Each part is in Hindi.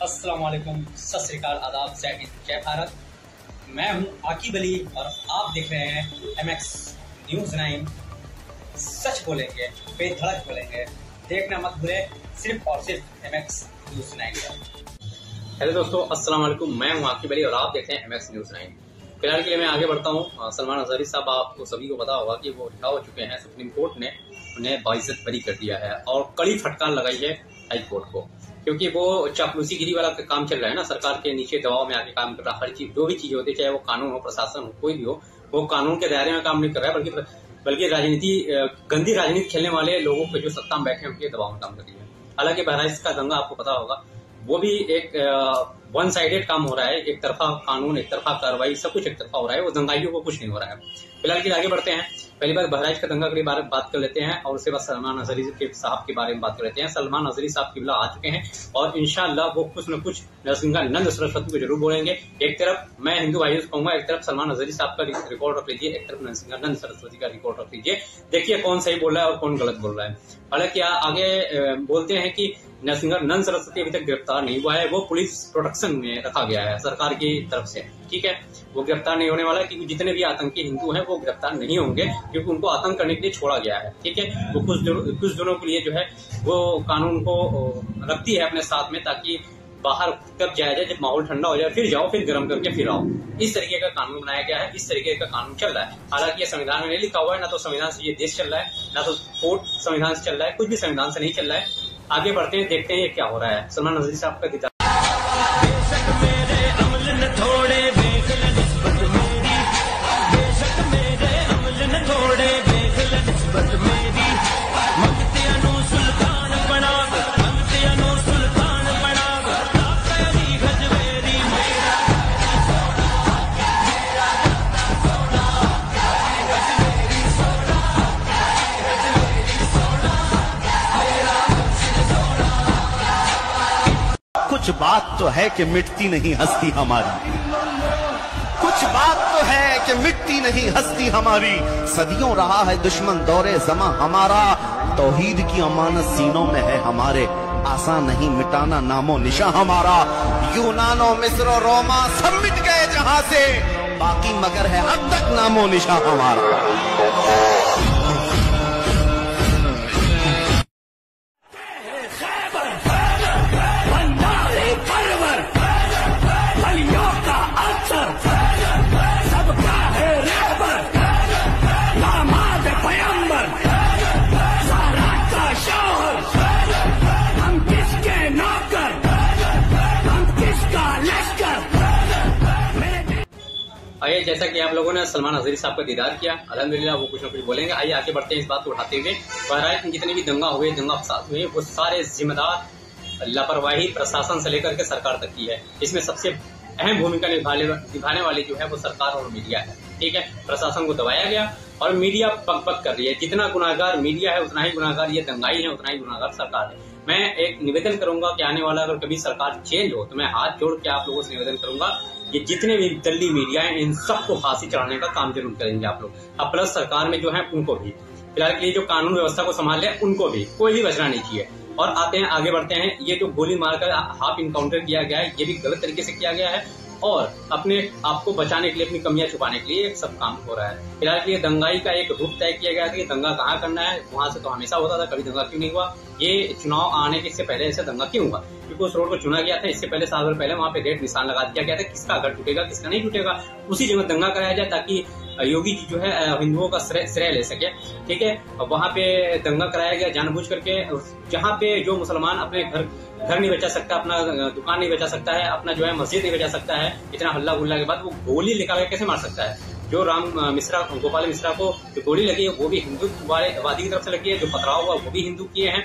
अस्सलाम वालेकुम, सत श्री अकाल, आदाब, जय भारत। मैं हूं आकिब अली और आप देख रहे हैं MX न्यूज़ 9। सच बोलेंगे, बेधड़क बोलेंगे, देखना मत भूले, सिर्फ और सिर्फ MX न्यूज़ 9 पर। हेलो दोस्तों, अस्सलाम वालेकुम, मैं हूं आकिब अली और आप देखते हैं MX न्यूज़ 9। फिलहाल के लिए मैं आगे बढ़ता हूं। सलमान अजहरी साहब, आपको सभी को पता होगा कि वो रिहा हो चुके हैं। सुप्रीम कोर्ट ने उन्हें बाइज्जत बरी कर दिया है और कड़ी फटकार लगाई है हाई कोर्ट को, क्योंकि वो चापलूसी गिरी वाला काम चल रहा है ना। सरकार के नीचे दबाव में आके काम कर रहा है। हर चीज, जो भी चीज होती है, चाहे वो कानून हो, प्रशासन हो, कोई भी हो, वो कानून के दायरे में काम नहीं कर रहा है, बल्कि राजनीति, गंदी राजनीति खेलने वाले लोगों के जो सत्ता में बैठे हैं उनके दबाव में काम कर रही है। हालांकि बहराइच का दंगा आपको पता होगा, वो भी एक वन साइडेड काम हो रहा है। एक तरफा कानून, एक तरफा कार्रवाई, सब कुछ एक तरफा हो रहा है। वो दंगाइयों को कुछ नहीं हो रहा है। फिलहाल के आगे बढ़ते हैं। पहली बार बहराइच का दंगा के बारे में बात कर लेते हैं और उसके बाद सलमान अजहरी साहब के बारे में बात कर लेते हैं। सलमान अजहरी साहब किबला आ चुके हैं और इंशाअल्लाह वो कुछ न कुछ नरसिंहानंद सरस्वती को जरूर बोलेंगे। एक तरफ मैं हिंदू भाइयों से कहूंगा, एक तरफ सलमान अजहरी साहब का रिकॉर्ड रख लीजिए, एक तरफ नरसिंहानंद सरस्वती का रिकॉर्ड रख लीजिए। देखिए कौन सही बोल रहा है और कौन गलत बोल रहा है। हालांकि आगे बोलते हैं कि नरसिंहानंद सरस्वती अभी तक गिरफ्तार नहीं हुआ है। वो पुलिस प्रोटेक्शन में रखा गया है सरकार की तरफ से, ठीक है। वो गिरफ्तार नहीं होने वाला है, क्योंकि जितने भी आतंकी हिंदू हैं वो गिरफ्तार नहीं होंगे, क्योंकि उनको आतंक करने के लिए छोड़ा गया है, ठीक है। वो कुछ दिनों के लिए जो है वो कानून को रखती है अपने साथ में, ताकि बाहर कब जाया जाए, जब माहौल ठंडा हो जाए फिर जाओ, फिर गर्म करके फिर आओ। इस तरीके का कानून बनाया गया है, इस तरीके का कानून चल रहा है। हालांकि ये संविधान में नहीं लिखा हुआ है, ना तो संविधान से ये देश चल रहा है, ना तो कोर्ट संविधान से चल रहा है, कुछ भी संविधान से नहीं चल रहा है। आगे बढ़ते हैं, देखते हैं ये क्या हो रहा है। सलमान अजहरी साहब का दीदार। कुछ बात तो है कि मिटती नहीं हस्ती हमारी, कुछ बात तो है कि मिटती नहीं हस्ती हमारी। सदियों रहा है दुश्मन दौरे जमा हमारा, तौहीद की अमानत सीनों में है हमारे, आसान नहीं मिटाना नामो निशा हमारा। यूनानो मिस्र रोमा सब मिट गए जहां से, बाकी मगर है अब तक नामो निशा हमारा। आइए, जैसा कि आप लोगों ने सलमान अजहरी साहब का दीदार किया, अल्हम्दुलिल्लाह वो कुछ न कुछ बोलेंगे। आइए आगे बढ़ते हैं इस बात को उठाते हुए। बहराइच में जितने भी दंगा हुए, दंगा फसाद हुए, वो सारे जिम्मेदार लापरवाही प्रशासन से लेकर के सरकार तक की है। इसमें सबसे अहम भूमिका निभाने वाली जो है वो सरकार और मीडिया है, ठीक है। प्रशासन को दबाया गया और मीडिया पग कर रही है। जितना गुनाहगार मीडिया है उतना ही गुनाहगार ये दंगाई है, उतना ही गुनाहगार सरकार है। मैं एक निवेदन करूंगा कि आने वाला अगर कभी सरकार चेंज हो तो मैं हाथ जोड़ के आप लोगों से निवेदन करूंगा, ये जितने भी दल्ली मीडिया है इन सबको फांसी चढ़ाने का काम जरूर करेंगे आप लोग। अब प्लस सरकार में जो है उनको भी, फिलहाल के लिए जो कानून व्यवस्था को संभाल रहे उनको भी, कोई भी बचना नहीं चाहिए। और आते हैं, आगे बढ़ते हैं। ये जो गोली मारकर हाफ इनकाउंटर किया गया है, ये भी गलत तरीके से किया गया है और अपने आपको बचाने के लिए, अपनी कमियां छुपाने के लिए सब काम हो रहा है। फिलहाल के लिए दंगाई का एक रूप तय किया गया था कि दंगा कहाँ करना है। वहां से तो हमेशा होता था, कभी दंगा क्यों नहीं हुआ। ये चुनाव आने के इससे पहले ऐसे दंगा क्यों हुआ, क्योंकि उस रोड को चुना गया था। इससे पहले 7 साल पहले वहां पे रेड निशान लगा दिया गया था, किसका घर टूटेगा किसका नहीं टूटेगा। उसी जगह दंगा कराया जाए ताकि योगी जी जो है हिंदुओं का श्रेय ले सके, ठीक है। वहां पे दंगा कराया गया जानबूझ करके, जहाँ पे जो मुसलमान अपने घर नहीं बचा सकता, अपना दुकान नहीं बचा सकता है, अपना जो है मस्जिद नहीं बचा सकता है, इतना हल्ला गुल्ला के बाद वो गोली निकाल के कैसे मार सकता है। जो गोपाल मिश्रा को जो गोली लगी है वो भी हिंदुत्ववादी की तरफ से लगी है, जो पथराव हुआ वो भी हिंदू किए हैं।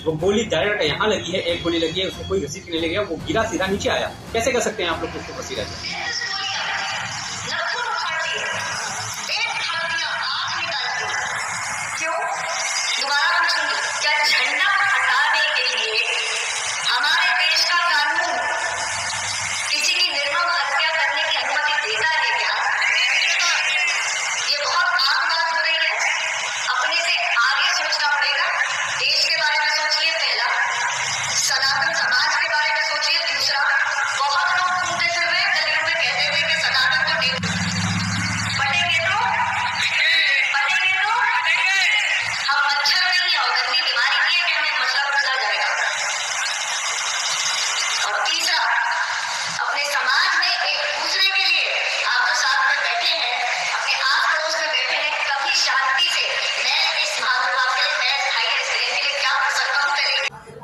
वो गोली डायरेक्ट यहाँ लगी है, एक गोली लगी है, उसको कोई घसीट नहीं लगी है, वो गिरा सीधा नीचे आया। कैसे कर सकते हैं आप लोग उसको सीधा? देश के बारे में सोचिए, पहला सनातन समाज के बारे में सोचिए, दूसरा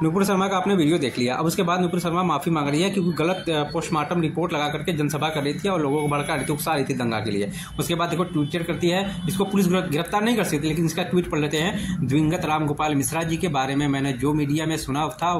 नुपुर शर्मा का आपने वीडियो देख लिया। अब उसके बाद नुपुर शर्मा माफ़ी मांग रही है क्योंकि गलत पोस्टमार्टम रिपोर्ट लगा करके जनसभा कर रही थी और लोगों को भड़का रही थी, उकसा रही थी दंगा के लिए। उसके बाद देखो ट्विटर करती है, इसको पुलिस गिरफ्तार नहीं कर सकती, लेकिन इसका ट्वीट पढ़ लेते हैं। दिवंगत राम गोपाल मिश्रा जी के बारे में मैंने जो मीडिया में सुना था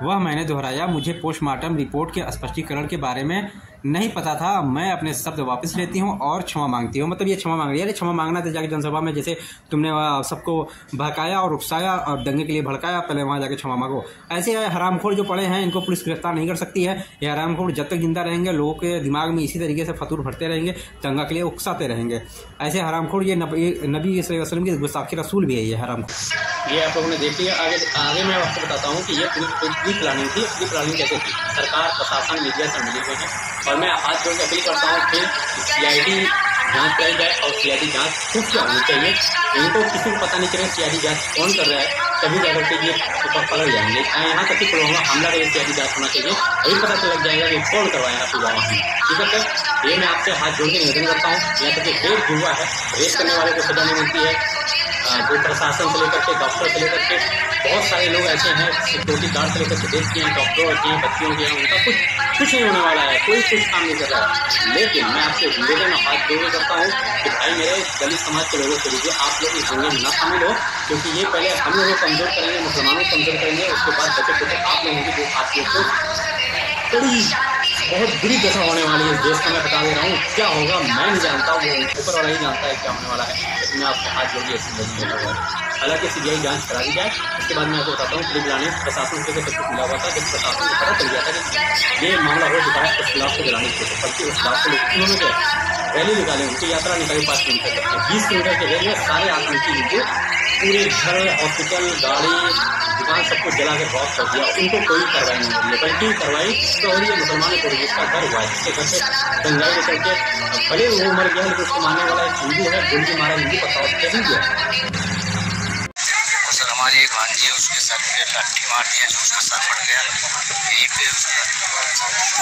वह मैंने दोहराया। मुझे पोस्टमार्टम रिपोर्ट के स्पष्टीकरण के बारे में नहीं पता था। मैं अपने शब्द वापस लेती हूँ और क्षमा मांगती हूँ। मतलब ये क्षमा मांग रही है। अरे क्षमा मांगना था जाके जनसभा में, जैसे तुमने सबको बहकाया और उकसाया और दंगे के लिए भड़काया, पहले वहाँ जाके क्षमा मांगो। ऐसे हरामखोर जो पड़े हैं इनको पुलिस गिरफ्तार नहीं कर सकती है। ये हरामखोर जब तक जिंदा रहेंगे लोगों के दिमाग में इसी तरीके से फतूर भरते रहेंगे, दंगा के लिए उकसाते रहेंगे। ऐसे हरामखोर ये नबी वसल्लम की गुस्ताखी रसूल भी है ये हरामखोर। ये आप लोगों ने देख लिया। आगे मैं आपको बताता हूँ कि ये पूरी प्लानिंग थी। पूरी प्लानिंग कैसे थी? सरकार, प्रशासन, मीडिया से मिले हुए हैं और मैं हाथ जोड़ के अपील करता हूँ कि CID जांच कराई जाए और CID जांच खूब क्या होनी चाहिए। इनको किसी को पता नहीं चले CID जांच कौन कर रहा है, तभी जाकर के ये ऊपर पकड़ जाएंगे। यहाँ तक कि पुलवामा हमला का CID जांच होना चाहिए, वही पता चल जाएगा कि कौन करवाया पुलवामा हमला। ठीक है सर, ये मैं आपसे हाथ जोड़ के निवेदन करता हूँ। यहाँ तक कि रेप हुआ है, रेप करने वाले को सजा नहीं मिलती है। जो प्रशासन से लेकर के, डॉक्टर से लेकर के, बहुत सारे लोग ऐसे हैं, सिक्योरिटी गार्ड से लेकर के देश के हैं, डॉक्टरों के हैं, बच्चियों के हैं, उनका कुछ नहीं होने वाला है, कोई कुछ काम नहीं कर रहा है। लेकिन मैं आपसे निवेदन हाथ जोड़ करता हूँ कि भाई मेरे दलित समाज के लोगों से लीजिए, आप लोग इस दंगे में न शामिल हो, क्योंकि ये पहले हम लोगों को कमजोर करेंगे, मुसलमानों को कमजोर करेंगे, उसके बाद बचे कुछ आप लोगों की जो आप लोग को बड़ी बहुत बुरी दशा होने वाली है देश का। मैं बता दे रहा हूँ, क्या होगा मैं नहीं जानता, वो ऊपर वाला ही जानता है क्या होने वाला है। लेकिन मैं आपको हाथ जोड़ के हालांकि CBI जांच करा दी जाए। उसके बाद मैं आपको बताता हूँ पुलिस लाने प्रशासन से सब कुछ मिला हुआ था। जब प्रशासन को पता चल गया था कि ये मामला हो चुका है, उस खिलाफ को जलाने की कोशिश, बल्कि उस खिलाफ को उन्होंने क्या रैली निकाली, उनकी यात्रा निकाली 5 किलोमीटर तक। 20 किलोमीटर के रेल में सारे आतंकी हिंदू पूरे घर, हॉस्पिटल, गाड़ी, दुकान सब कुछ जला के ड्रॉप कर दिया। उनको कोई कार्रवाई नहीं हो रही है, बल्कि कार्रवाई तो हो रही है मुसलमानों को, जिसका घर हुआ है, जिसके घर से दंगाई लेकर के भले वो मर गया, लेकिन उसको मारने वाला एक हिंदू है, गोली मारा हिंदू बताओ कैसे गया। हमारे एक भांजी है, उसके सर पे लाठी मार दिया, जो उसका सर फट गया, यहीं पे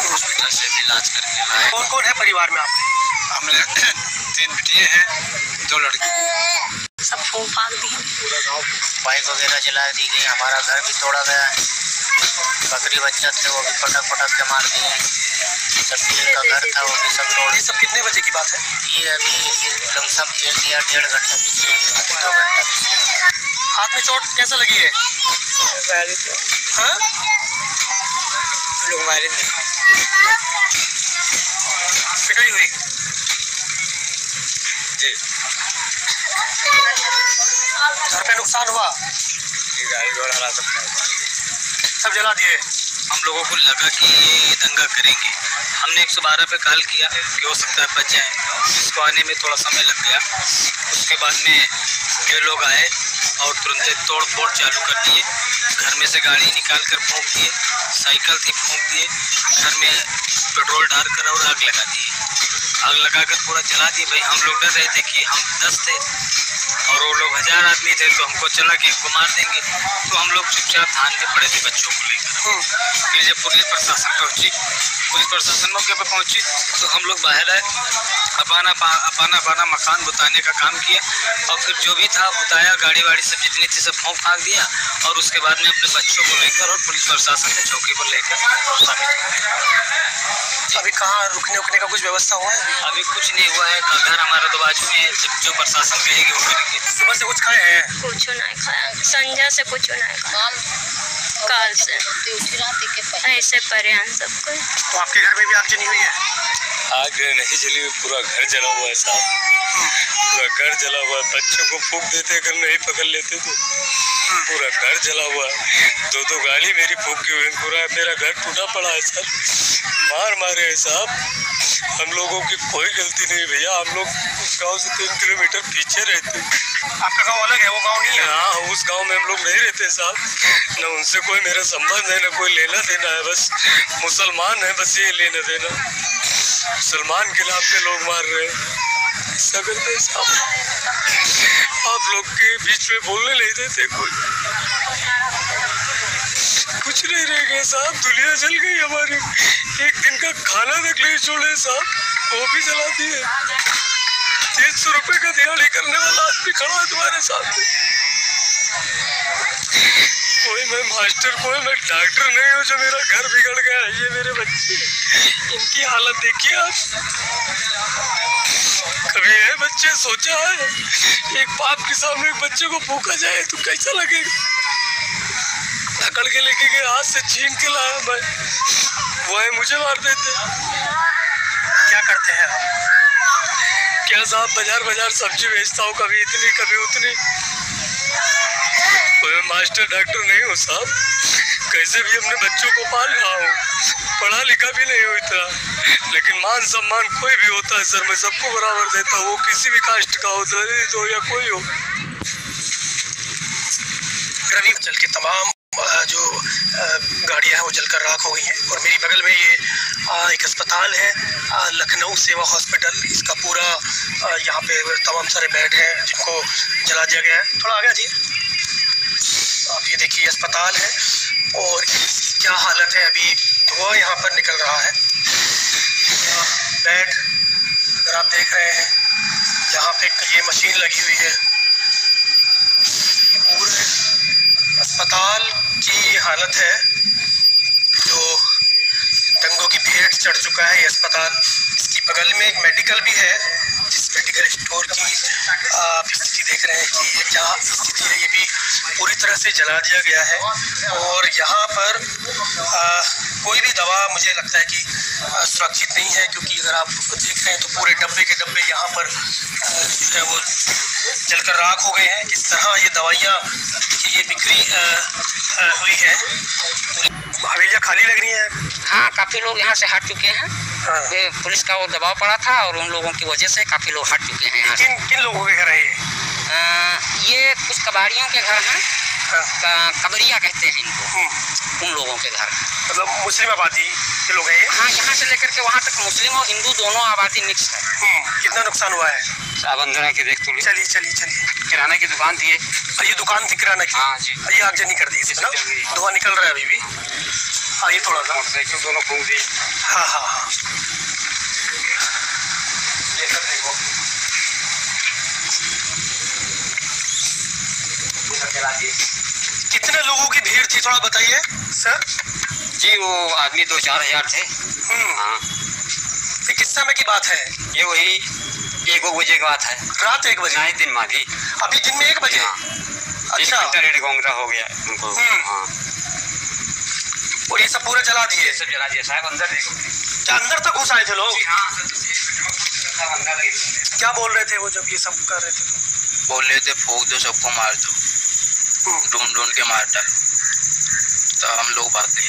हॉस्पिटल से भी इलाज करके लाए। कौन कौन है परिवार में आपके? हम 3 बेटियाँ हैं, 2 लड़के। सबको फाड़ दी, बाइक वगैरह जला दी गई, हमारा घर भी तोड़ा गया है, बकरी बच्चा थे वो भी पटक के मार दिए, सब्जी का घर था वो भी सब तोड़। ये सब कितने बजे की बात है? ये अभी लमसम 1 या 1.5 घंटा पीछे, 2 घंटा पीछे। हाथ में चोट कैसा लगी है? हाँ? लोग मारे नहीं, पिटाई हुई जी। घर पे नुकसान हुआ? गाड़ी घोड़ा सब जला दिए। हम लोगों को लगा कि ये दंगा करेंगे, हमने 112 पे कॉल किया कि हो सकता है बच जाए। इसको आने में थोड़ा समय लग गया। उसके बाद में ये लोग आए और तुरंत तोड़ फोड़ चालू कर दिए। घर में से गाड़ी निकाल कर फूंक दिए, साइकिल थी फूंक दिए, घर में पेट्रोल डाल कर और आग लगा दिए। आग लगाकर पूरा जला दिए। भाई हम लोग डर रहे थे कि हम 10 थे और वो लोग 1000 आदमी थे, तो हमको चला के हमको मार देंगे। तो हम लोग चुपचाप धान में पड़े थे बच्चों को लेकर। फिर जब पुलिस प्रशासन पहुंची, पुलिस प्रशासन मौके पर पहुंची तो हम लोग बाहर आए, अपना मकान बुताने का काम किया और फिर जो भी था बुताया, गाड़ी वाड़ी सब जितनी थी सब फूंक फाँक दिया और उसके बाद में अपने बच्चों को लेकर और पुलिस प्रशासन के चौकी पर लेकर शामिल हो गए। अभी कहाँ रुकने का कुछ व्यवस्था हुआ है? अभी कुछ नहीं हुआ है, घर हमारा तो बाजू में है, जो प्रशासन कहेगी वो करेंगे। सुबह से कुछ खाए हैं? कुछ नहीं खाया, संध्या से कुछ नहीं खाया, काल से ऐसे परेशान सब कुछ। तो आपके घर में भी आगजनी हुई है? आग नहीं जली, पूरा घर जला हुआ है साहब, पूरा घर जला हुआ है। बच्चों को फूंक देते अगर नहीं पकड़ लेते तो पूरा घर जला हुआ है। 2 गाड़ी मेरी फूंकी हुई, पूरा मेरा घर टूटा पड़ा है सर। मारे है साहब, हम लोगों की कोई गलती नहीं भैया, हम लोग उस गांव से 3 किलोमीटर पीछे रहते। आपका गांव अलग है, वो गांव नहीं है? हाँ, उस गांव में हम लोग नहीं रहते साहब, न उनसे कोई मेरा संबंध है, न कोई लेना देना है, बस मुसलमान है, बस ये लेना देना। मुसलमान के नाम पे लोग मार रहे हैं, ऐसा करते साहब। आप लोग के बीच में बोलने नहीं देते, कोई कुछ नहीं रह गया साहब, दुनिया जल गई हमारी। एक दिन का खाना तक नहीं छोड़े साहब, वो भी जला दिए। 300 रुपए का दिहाड़ी करने वाला आदमी खड़ा है तुम्हारे सामने। कोई मैं मास्टर, कोई मैं डॉक्टर नहीं हूँ जो मेरा घर बिगड़ गया। ये मेरे बच्चे, इनकी हालत देखिए आप। कभी ये बच्चे सोचा है एक बाप के सामने एक बच्चे को फूका जाए तो कैसा लगेगा? पकड़ के लेके गए, हाथ से छीन के लाया मैं, वह मुझे मार देते। क्या करते हैं आप? क्या साहब, बाजार सब्जी बेचता हूँ, कभी इतनी कभी उतनी। मैं मास्टर डॉक्टर नहीं हूँ साहब, कैसे भी अपने बच्चों को पाल रहा हूँ। पढ़ा लिखा भी नहीं हूँ इतना, लेकिन मान सम्मान कोई भी होता है सर, मैं सबको बराबर देता हूँ, वो किसी भी कास्ट का हो, दलित हो या कोई हो। रवि जल के तमाम जो गाड़ियां हैं वो जलकर राख हो गई हैं। और मेरी बगल में ये एक अस्पताल है, लखनऊ सेवा हॉस्पिटल। इसका पूरा यहाँ पे तमाम सारे बेड हैं जिनको जला दिया गया है। थोड़ा आगे जी, आप ये देखिए अस्पताल है और इसकी क्या हालत है। अभी धुआं यहाँ पर निकल रहा है। बेड अगर आप देख रहे हैं, यहाँ पे ये मशीन लगी हुई है। पूरे अस्पताल की हालत है, जो दंगों की भेंट चढ़ चुका है ये अस्पताल। इसकी बगल में एक मेडिकल भी है, जिस मेडिकल स्टोर की आप स्थिति देख रहे हैं कि ये क्या स्थिति है। ये भी पूरी तरह से जला दिया गया है। और यहाँ पर कोई भी दवा मुझे लगता है कि सुरक्षित नहीं है, क्योंकि अगर आप देख रहे हैं तो पूरे डब्बे के डब्बे यहाँ पर जो है वो जलकर राख हो गए हैं। किस तरह ये दवाइयाँ की ये बिक्री हुई है। हवेलियाँ खाली लग रही हैं। हाँ, काफ़ी लोग यहाँ से हट चुके हैं। हाँ। पुलिस का वो दबाव पड़ा था और उन लोगों की वजह से काफ़ी लोग हट चुके हैं यहाँ से। किन लोगों के घर है ये कुछ कबाड़ियों के घर हैं। कबरिया कहते हैं इनको, उन लोगों के घर। मतलब मुस्लिम आबादी के लोग हैं। हाँ, यहाँ से लेकर के वहाँ तक मुस्लिम और हिंदू दोनों आबादी मिक्स है। कितना नुकसान हुआ है? अब अंदर के देख तो चलिए किराना की दुकान थी ये दुकान थी किराना की। हाँ जी, ये आगजनी कर दी इसमें ना, धुआं निकल रहा है अभी भी। हाँ, ये थोड़ा सा मोटरसाइकिल दोनों फूंक दी। हाँ ये सब देखो, कितने लोगों की भीड़ थी थोड़ा बताइए सर। जी वो आदमी 2-4 हजार थे। हाँ, ये किस समय की बात है? ये वही 1 बजे की बात है। रात 1 बजे? नहीं, दिन माधी। अभी दिन में 1 बजे? हाँ। अच्छा, रेड गोंगरा हो गया उनको। हाँ, और ये सब पूरा जला दिए? सब जला दिया साहब। अंदर देखो, क्या अंदर तक घुस आए थे लोग? हाँ, अंदर क्या बोल रहे थे वो जब ये सब कर रहे थे? बोल रहे थे फूक दो, सबको मार दो, ढूंढ के मार डालो। तो हम लोग भाग गए।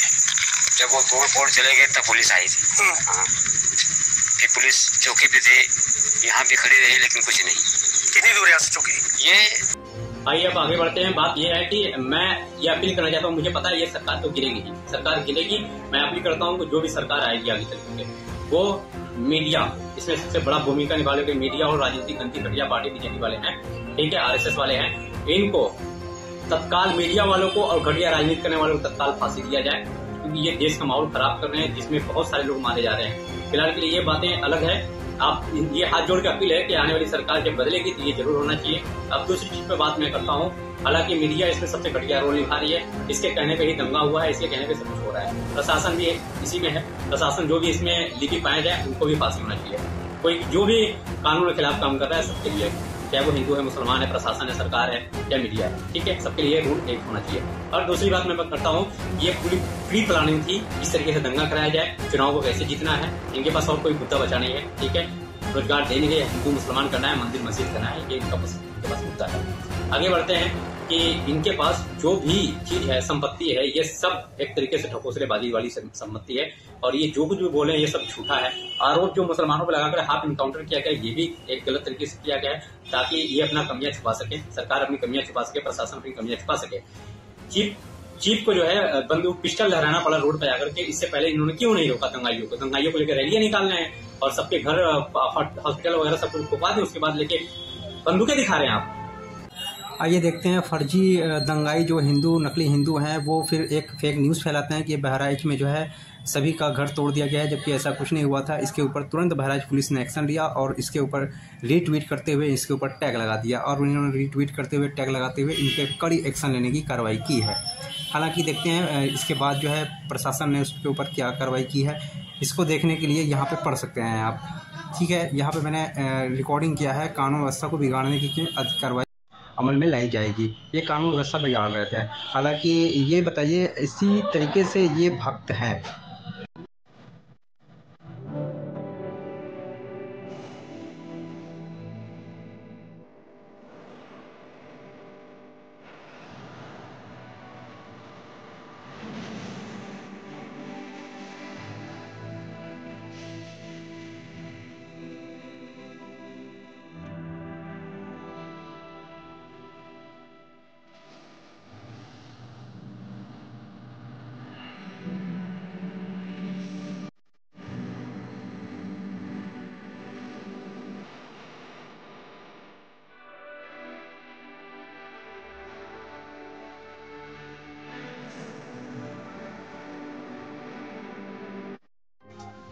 जब वो तोड़ चले गए तब पुलिस आई थी। हाँ, फिर पुलिस चौकी पे थे, यहाँ भी खड़ी रही, लेकिन कुछ नहीं। कितनी दूर है यहाँ से चौकी? ये आइए अब आगे बढ़ते हैं। बात यह है कि मैं ये अपील करना चाहता हूँ, मुझे पता है ये सरकार तो गिरेगी ही, सरकार गिरेगी। मैं अपील करता हूँ कि जो भी सरकार आएगी आगे चल के, वो मीडिया इसमें सबसे बड़ा भूमिका निभाने के, मीडिया और राजनीतिक गंदी घटिया पार्टी बीजेपी वाले हैं, ठीक है, आरएसएस वाले हैं, इनको तत्काल मीडिया वालों को और घटिया राजनीति करने वालों को तत्काल फांसी दिया जाए, क्योंकि ये देश का माहौल खराब कर रहे हैं, जिसमें बहुत सारे लोग मारे जा रहे हैं। फिलहाल के लिए ये बातें अलग है। आप ये हाथ जोड़ के अपील है कि आने वाली सरकार जब बदलेगी तो ये जरूर होना चाहिए। अब दूसरी चीज पे बात मैं करता हूँ। हालांकि मीडिया इसमें सबसे घटिया रोल निभा रही है, इसके कहने पे ही दंगा हुआ है, इसके कहने पे सब कुछ हो रहा है। प्रशासन भी इसी में है, प्रशासन जो भी इसमें लिपि पाया जाए उनको भी फांसी होना चाहिए। कोई जो भी कानून के खिलाफ काम कर रहा है सबके लिए, चाहे वो हिंदू है, मुसलमान है, प्रशासन है, सरकार है या मीडिया है, ठीक है, सबके लिए रूल एक होना चाहिए। और दूसरी बात मैं करता हूँ, ये पूरी प्री प्लानिंग थी, इस तरीके से दंगा कराया जाए, चुनाव को कैसे जीतना है, इनके पास और कोई मुद्दा बचा नहीं है, ठीक है, रोजगार देने के, हिंदू मुसलमान करना है, मंदिर मस्जिद करना है, ये इनके पास मुद्दा है। आगे बढ़ते हैं कि इनके पास जो भी चीज है, संपत्ति है, ये सब एक तरीके से ढकोसलेबाजी वाली संपत्ति है, और ये जो कुछ भी बोले ये सब झूठा है। आरोप जो मुसलमानों पर लगाकर हाफ इनकाउंटर किया गया, ये भी एक गलत तरीके से किया गया है, ताकि ये अपना कमियां छुपा सके, सरकार अपनी कमियां छुपा सके, प्रशासन अपनी कमियां छुपा सके। चीफ को जो है बंदूक पिस्टल लहराना पड़ा रोड पर जाकर के। इससे पहले इन्होंने क्यों नहीं रोका दंगाइयों को? दंगाइयों को लेकर रैलियां निकालना है और सबके घर, हॉस्पिटल वगैरह सब कुछ फुकवा दे, उसके बाद लेके बंदूकें दिखा रहे हैं आप। आइए देखते हैं फर्जी दंगाई जो हिंदू, नकली हिंदू हैं, वो फिर एक फेक न्यूज़ फैलाते हैं कि बहराइच में जो है सभी का घर तोड़ दिया गया है, जबकि ऐसा कुछ नहीं हुआ था। इसके ऊपर तुरंत बहराइच पुलिस ने एक्शन लिया और इसके ऊपर रीट्वीट करते हुए इसके ऊपर टैग लगा दिया, और उन्होंने रीट्वीट करते हुए टैग लगाते हुए इनके कड़ी एक्शन लेने की कार्रवाई की है। हालांकि देखते हैं इसके बाद जो है प्रशासन ने उसके ऊपर क्या कार्रवाई की है, इसको देखने के लिए यहाँ पे पढ़ सकते हैं आप। ठीक है, यहाँ पे मैंने रिकॉर्डिंग किया है। कानून व्यवस्था को बिगाड़ने की कार्रवाई अमल में लाई जाएगी। ये कानून व्यवस्था बिगाड़ रहे थे। हालांकि ये बताइए, इसी तरीके से ये भक्त हैं।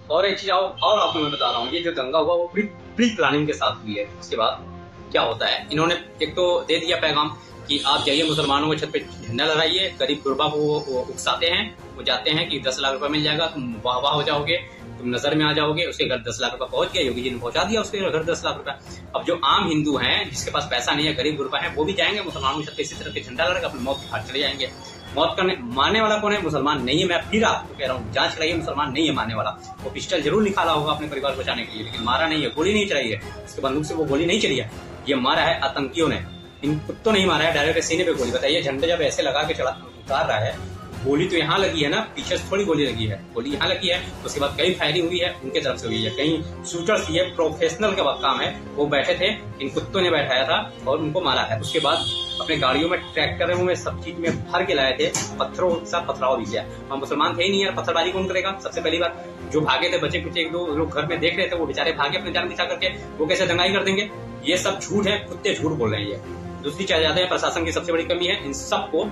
और एक चीज और आपको मैं बता रहा हूँ, ये जो दंगा हुआ वो प्री प्लानिंग के साथ हुई है। उसके बाद क्या होता है, इन्होंने एक तो दे दिया पैगाम कि आप जाइए मुसलमानों के छत पे झंडा लहराइए, गरीब गुरबा को वो उकसाते हैं, वो जाते हैं कि 10 लाख रुपए मिल जाएगा, तुम वाह वाह हो जाओगे, तुम नजर में आ जाओगे। उसके घर 10 लाख रुपए पहुंच गया, योगी जी ने पहुंचा दिया उसके घर 10 लाख रुपए। अब जो आम हिंदू हैं, जिसके पास पैसा नहीं है, गरीब गुरबा है, वो भी जाएंगे मुसलमानों के छत पे इसी तरह के झंडा लहरा अपनी मौत के घाट चले जाएंगे। मौत करने मारने वाला कौन है? मुसलमान नहीं है। मैं फिर आपको कह रहा हूँ, जांच कराइए, मुसलमान नहीं है मारने वाला। वो पिस्टल जरूर निकाला होगा अपने परिवार को बचाने के लिए, लेकिन मारा नहीं है, गोली नहीं चलाई है, उसके बंदूक से वो गोली नहीं चली है। ये मारा है आतंकियों ने, इन कुत्तों नहीं मारा है, डायरेक्ट सीने पे गोली। बताइए, झंडे जब ऐसे लगा के उतार रहा है, गोली तो यहाँ लगी है ना, पीछे से थोड़ी गोली लगी है, गोली यहाँ लगी है। उसके बाद कई फायरिंग हुई है, उनके तरफ से हुई है, कई शूटर्स, ये प्रोफेशनल का काम है, वो बैठे थे, इन कुत्तों ने बैठाया था और उनको मारा है। उसके बाद अपने गाड़ियों में, ट्रैक्टरों में, सब चीज में भर के लाए थे, पत्थरों के साथ पथराव भी किया। हम मुसलमान थे ही नहीं यार, पत्थरबाजी कौन करेगा? सबसे पहली बात, जो भागे थे बच्चे कुछ एक दो लोग घर में देख रहे थे, वो बेचारे भागे अपने जान बचा करके, वो कैसे दंगाई कर देंगे? ये सब झूठ है, कुत्ते झूठ बोल रहे हैं। ये दूसरी चीज जाते हैं, प्रशासन की सबसे बड़ी कमी है, इन सबको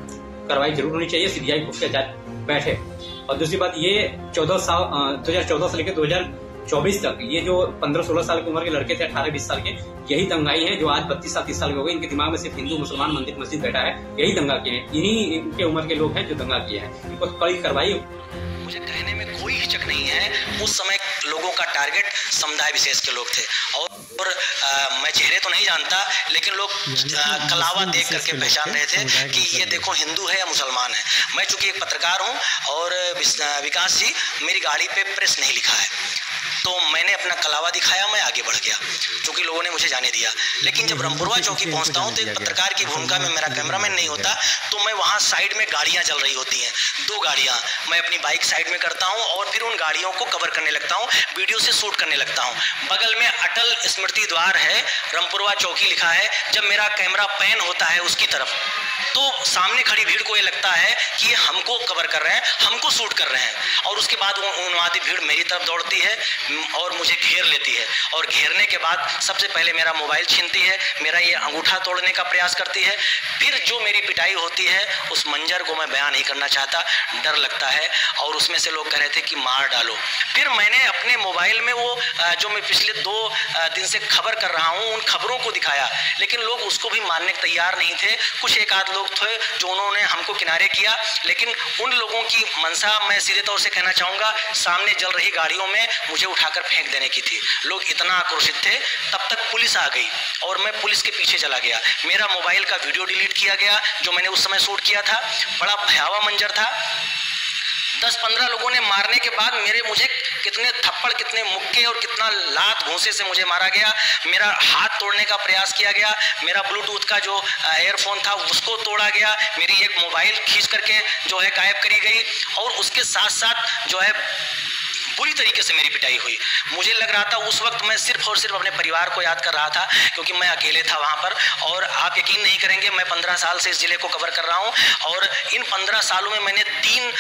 कार्रवाई जरूर होनी चाहिए, सीबीआई उठ के बैठे। और दूसरी बात, ये 2014 से लेकर 2024 तक ये जो 15-16 साल की उम्र के लड़के थे, 18-20 साल के, यही दंगाई हैं जो आज 32-30 साल के हो गए। इनके दिमाग में सिर्फ हिंदू मुसलमान मंदिर मस्जिद बैठा है, यही दंगा किए हैं, इन्हीं इनके उम्र के लोग हैं जो दंगा किए हैं। इनको कड़ी कार्रवाई। मुझे कहने में कोई हिचक नहीं है, उस समय लोगों का टारगेट समुदाय विशेष के लोग थे। और मैं चेहरे तो नहीं जानता, लेकिन लोग कलावा देख करके पहचान रहे थे कि ये देखो हिंदू है या मुसलमान है। मैं चूंकि एक पत्रकार हूँ और विकास जी, मेरी गाड़ी पे प्रेस नहीं लिखा है, तो मैंने अपना कलावा दिखाया, मैं आगे बढ़ गया क्योंकि लोगों ने मुझे जाने दिया। लेकिन जब रामपुरवा चौकी पहुंचता हूं तो एक पत्रकार की भूमिका में मेरा कैमरामैन नहीं होता, तो मैं वहां साइड में गाड़ियां चल रही होती हैं, 2 गाड़ियां, मैं अपनी बाइक साइड में करता हूं और फिर उन गाड़ियों को कवर करने लगता हूं, वीडियो से शूट करने लगता हूं। बगल में अटल स्मृति द्वार है, रामपुरवा चौकी लिखा है। जब मेरा कैमरा पैन होता है उसकी तरफ, तो सामने खड़ी भीड़ को ये लगता है कि हमको कवर कर रहे हैं, हमको शूट कर रहे हैं। और उसके बाद उन्मादी भीड़ मेरी तरफ दौड़ती है और मुझे घेर लेती है, और घेरने के बाद सबसे पहले मेरा मोबाइल छीनती है, मेरा ये अंगूठा तोड़ने का प्रयास करती है। फिर जो मेरी पिटाई होती है, उस मंजर को मैं बयान नहीं करना चाहता, डर लगता है। और उसमें से लोग कह रहे थे कि मार डालो। फिर मैंने अपने मोबाइल में वो जो मैं पिछले 2 दिन से खबर कर रहा हूँ, उन खबरों को दिखाया, लेकिन लोग उसको भी मानने को तैयार नहीं थे। कुछ एक आध लोग थे जो उन्होंने हमको किनारे किया, लेकिन उन लोगों की मंशा मैं सीधे तौर से कहना चाहूँगा, सामने जल रही गाड़ियों में मुझे उठाकर फेंक देने की थी। लोग इतना आक्रोशित थे, तब तक पुलिस आ गई और मैं पुलिस के पीछे चला गया। मेरा मोबाइल का वीडियो डिलीट किया गया जो मैंने उस समय शूट किया था। बड़ा भयावह मंजर था। 10-15 लोगों ने मारने के बाद मुझे कितने थप्पड़, कितने मुक्के और कितना लात घूंसे से मुझे मारा गया। मेरा हाथ तोड़ने का प्रयास किया गया, मेरा ब्लूटूथ का जो एयरफोन था उसको तोड़ा गया, मेरी एक मोबाइल खींच करके जो है गायब करी गई, और उसके साथ साथ जो है पूरी तरीके से मेरी पिटाई हुई। मुझे लग रहा था उस वक्त मैं सिर्फ और सिर्फ अपने परिवार को याद कर रहा था, क्योंकि मैं अकेले था वहाँ पर। और आप यकीन नहीं करेंगे, मैं 15 साल से इस जिले को कवर कर रहा हूँ, और इन 15 सालों में मैंने 3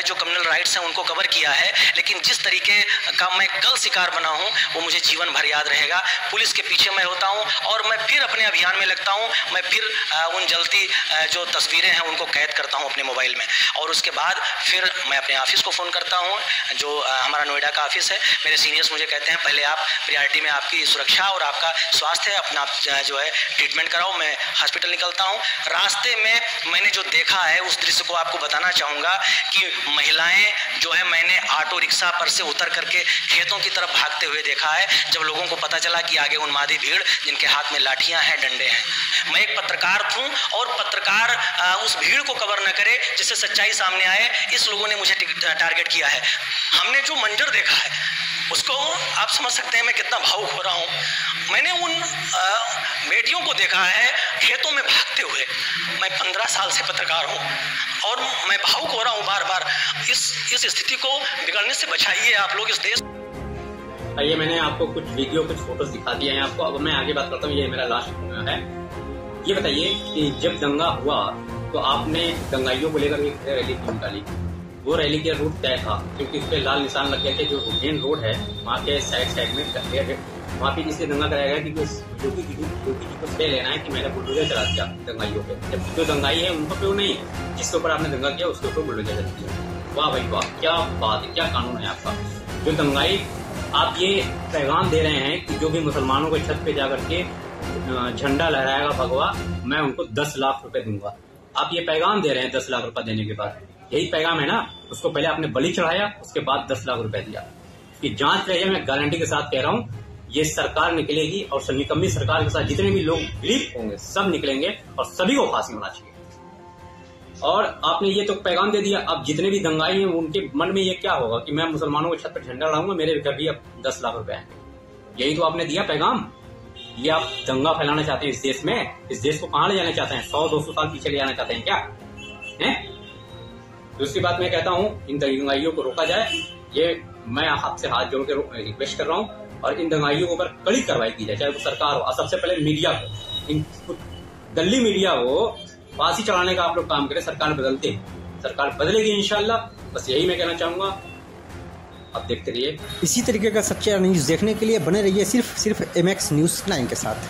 जो कम्युनल राइट्स हैं उनको कवर किया है। लेकिन जिस तरीके का मैं कल शिकार बना हूँ वो मुझे जीवन भर याद रहेगा। पुलिस के पीछे मैं होता हूँ और मैं फिर अपने अभियान में लगता हूँ। मैं फिर उन जलती जो तस्वीरें हैं उनको कैद करता हूँ अपने मोबाइल में, और उसके बाद फिर मैं अपने ऑफिस को फ़ोन करता हूँ, जो हमारा नोएडा का ऑफिस है। मेरे सीनियर्स मुझे कहते हैं पहले आप प्रायोरिटी में आपकी सुरक्षा और आपका स्वास्थ्य है, अपना जो है ट्रीटमेंट कराओ। मैं हॉस्पिटल निकलता हूँ। रास्ते में मैंने जो देखा है उस दृश्य को आपको बताना चाहूँगा कि महिलाएं जो है मैंने ऑटो रिक्शा पर से उतर करके खेतों की तरफ भागते हुए देखा है, जब लोगों को पता चला कि आगे उन्मादी भीड़ जिनके हाथ में लाठियाँ हैं, डंडे हैं। मैं एक पत्रकार हूँ और पत्रकार उस भीड़ को कवर न करे जिससे सच्चाई सामने आए, इस लोगों ने मुझे टारगेट किया है। हमने जो मंजर देखा है उसको आप समझ सकते हैं मैं कितना भावुक हो रहा हूँ। मैंने उन बेटियों को देखा है खेतों में भागते हुए। मैं 15 साल से पत्रकार हूँ और मैं भावुक हो रहा हूँ बार बार। इस स्थिति को बिगड़ने से बचाइए आप लोग इस देश। ये मैंने आपको कुछ वीडियो, कुछ फोटोज दिखा दिए हैं आपको। अब मैं आगे बात करता हूँ, ये मेरा लास्ट है। ये बताइए कि जब दंगा हुआ तो आपने दंगाइयों को लेकर एक रैली क्यों निकाली? वो रैली का रूट तय था क्योंकि उस पर लाल निशान लग गया कि जो मेन रोड है वहाँ के साइड में वहाँ पे इसलिए दंगा कराया गया कि योगी जी को श्रेय लेना है कि मैंने बुलडोजर चला दिया दंगाइयों पे। जब जो दंगाई है उनको क्यों नहीं, जिसके ऊपर आपने दंगा किया उसके ऊपर बुलडोजर चला दिया। वाह भाई वाह, क्या बात है, क्या कानून है आपका। जो दंगाई आप ये पैगाम दे रहे हैं कि जो भी मुसलमानों के छत पे जाकर के झंडा लहराएगा भगवा, मैं उनको 10 लाख रुपए दूंगा। आप ये पैगाम दे रहे हैं 10 लाख रुपए देने के बाद, यही पैगाम है ना। उसको पहले आपने बलि चढ़ाया, उसके बाद 10 लाख रुपए दिया। इसकी जांच रही है, मैं गारंटी के साथ कह रहा हूँ ये सरकार निकलेगी और निकम्मी सरकार के साथ जितने भी लोग पीड़ित होंगे सब निकलेंगे और सभी को फांसी होना चाहिए। और आपने ये तो पैगाम दे दिया, अब जितने भी दंगाई हैं उनके मन में ये क्या होगा कि मैं मुसलमानों के छत पर झंडा लड़ाऊंगा, मेरे घर भी अब 10 लाख रुपए आएंगे। यही तो आपने दिया पैगाम। ये आप दंगा फैलाना चाहते हैं इस देश में। इस देश को कहाँ ले जाना चाहते हैं? 100-200 साल पीछे ले जाना चाहते हैं क्या है? दूसरी बात मैं कहता हूँ इन दंगाइयों को रोका जाए, ये मैं आपसे हाथ जोड़ के रिक्वेस्ट कर रहा हूँ। और इन दंगाइयों के ऊपर कड़ी कार्रवाई की जाए, चाहे वो सरकार हो। और सबसे पहले मीडिया को, इन दिल्ली मीडिया को फांसी चढ़ाने का आप लोग काम करें। सरकार बदलते, सरकार बदलेगी इंशाल्लाह। बस यही मैं कहना चाहूंगा। आप देखते रहिए। इसी तरीके का सच्चा न्यूज देखने के लिए बने रहिए सिर्फ MX News 9 के साथ।